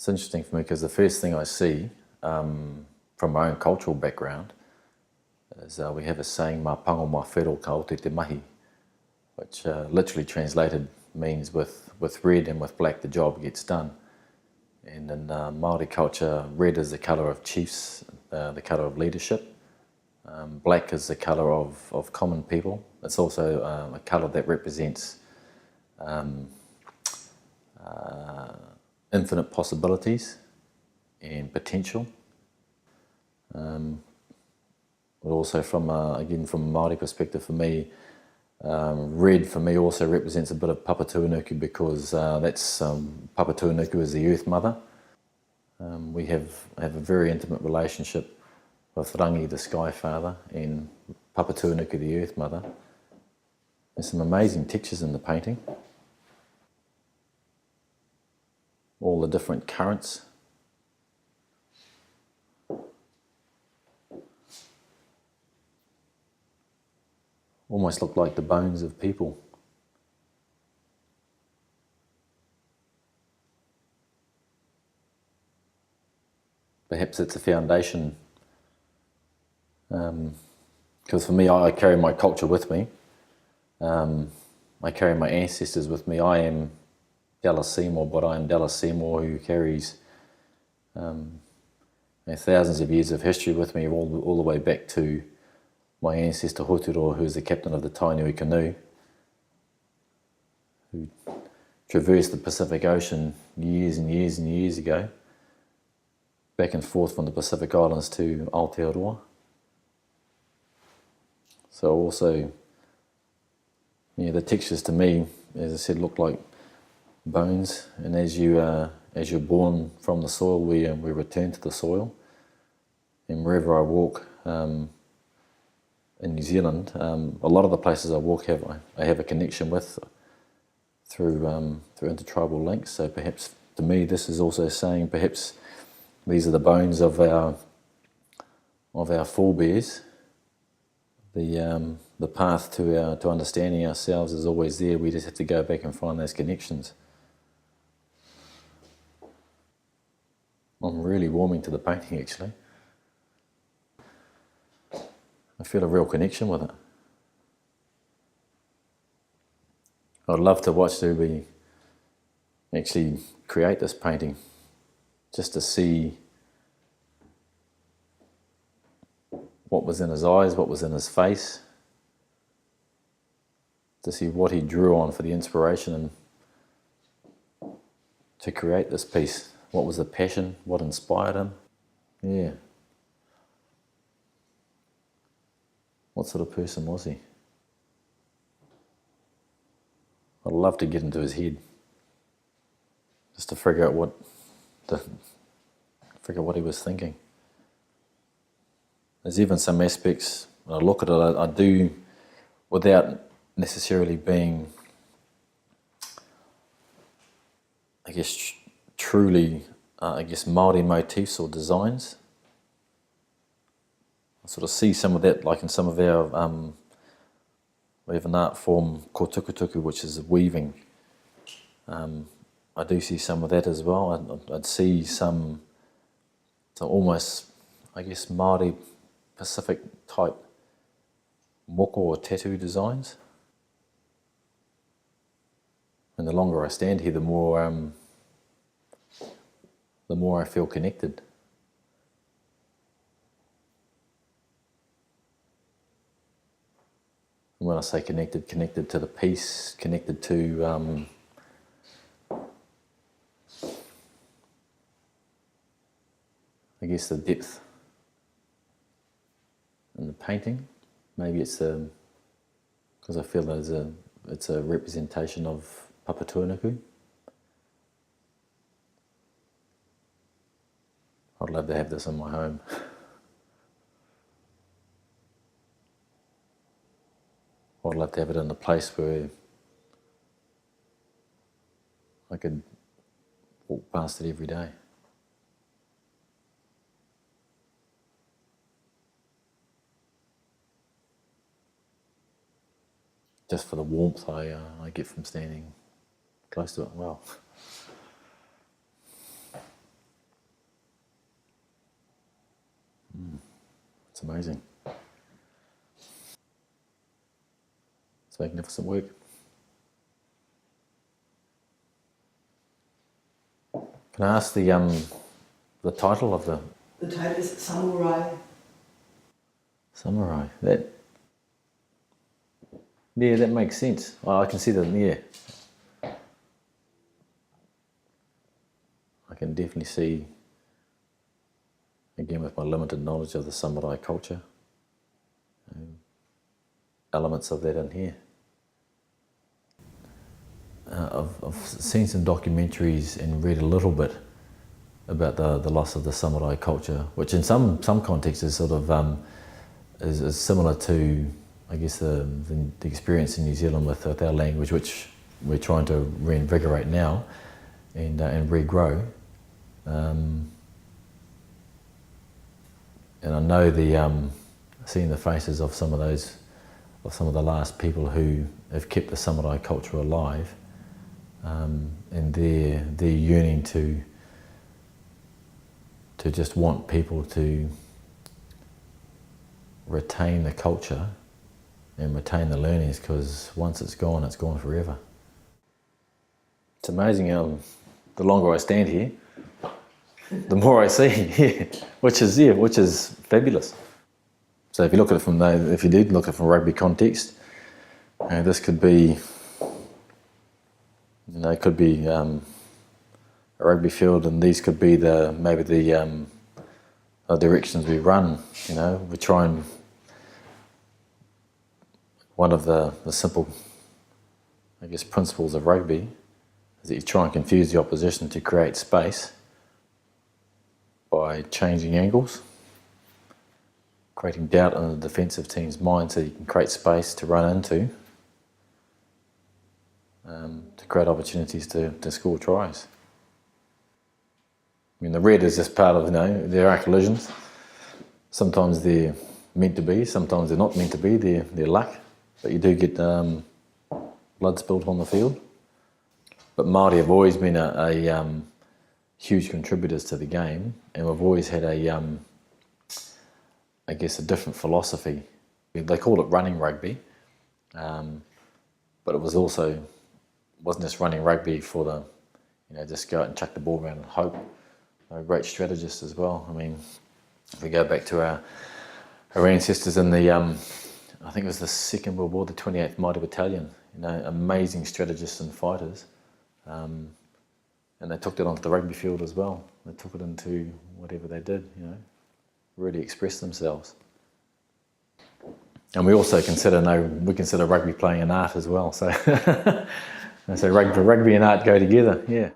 It's interesting for me because the first thing I see from my own cultural background is we have a saying, "Ma pango ma whero ka o te mahi," which literally translated means with red and with black the job gets done. And in Maori culture, red is the colour of chiefs, the colour of leadership. Black is the colour of common people. It's also a colour that represents infinite possibilities and potential. But also from again from a Maori perspective, for me, red for me also represents a bit of Papatūānuku because that's Papatūānuku is the Earth Mother. We have a very intimate relationship with Rangi, the Sky Father, and Papatūānuku, the Earth Mother. There's some amazing textures in the painting. All the different currents. Almost look like the bones of people. Perhaps it's a foundation, because for me, I carry my culture with me. I carry my ancestors with me. I am Dallas Seymour, but I am Dallas Seymour who carries thousands of years of history with me, all the way back to my ancestor Hoturo, who is the captain of the Tainui canoe, who traversed the Pacific Ocean years and years and years ago, back and forth from the Pacific Islands to Aotearoa. So also, the textures to me, as I said, look like bones, and as you're born from the soil, we return to the soil. And wherever I walk in New Zealand, a lot of the places I walk I have a connection with through intertribal links. So perhaps to me, this is also saying perhaps these are the bones of our forebears. The path to understanding ourselves is always there. We just have to go back and find those connections. I'm really warming to the painting, actually. I feel a real connection with it. I'd love to watch OUBEY actually create this painting, just to see what was in his eyes, what was in his face, to see what he drew on for the inspiration and to create this piece. What was the passion? What inspired him? Yeah. What sort of person was he? I'd love to get into his head, just to figure out what he was thinking. There's even some aspects, when I look at it, I do, without necessarily being, I guess, truly, Maori motifs or designs. I sort of see some of that, like in some of our, we have an art form called tukutuku, which is weaving. I do see some of that as well. I'd see some, so almost, I guess, Maori Pacific type moko or tattoo designs. And the longer I stand here, the more I feel connected. And when I say connected to the piece, connected to I guess the depth in the painting. Maybe it's because I feel that it's a representation of Papatūānuku. I'd love to have this in my home. I'd love to have it in a place where I could walk past it every day. Just for the warmth I get from standing close to it. Wow. It's amazing. It's magnificent work. Can I ask the title of the... The title is Samurai. Samurai. That makes sense. I can see that, yeah. I can definitely see, again with my limited knowledge of the samurai culture, elements of that in here. I've seen some documentaries and read a little bit about the loss of the samurai culture, which in some contexts is sort of is similar to, I guess, the experience in New Zealand with our language, which we're trying to reinvigorate now and regrow. And I know seeing the faces of some of the last people who have kept the samurai culture alive, and their yearning to just want people to retain the culture and retain the learnings, because once it's gone forever. It's amazing how the longer I stand here, the more I see, yeah, which is fabulous. So if you look at it if you did look at it from a rugby context, this could be, it could be a rugby field, and these could be maybe the directions we run. We try and, one of the simple, I guess, principles of rugby is that you try and confuse the opposition to create space by changing angles, creating doubt in the defensive team's mind so you can create space to run into, to create opportunities to score tries. I mean, the red is just part of, there are collisions. Sometimes they're meant to be, sometimes they're not meant to be, they're luck. But you do get blood spilled on the field. But Maori have always been a huge contributors to the game, and we've always had I guess, a different philosophy. They called it running rugby, but it wasn't just running rugby for the, just go out and chuck the ball around and hope. They're great strategists as well. I mean, if we go back to our ancestors in the, I think it was the Second World War, the 28th Mighty Battalion, amazing strategists and fighters. And they took that onto the rugby field as well. They took it into whatever they did, really express themselves. And we also consider rugby playing an art as well. So, so rugby and art go together, yeah.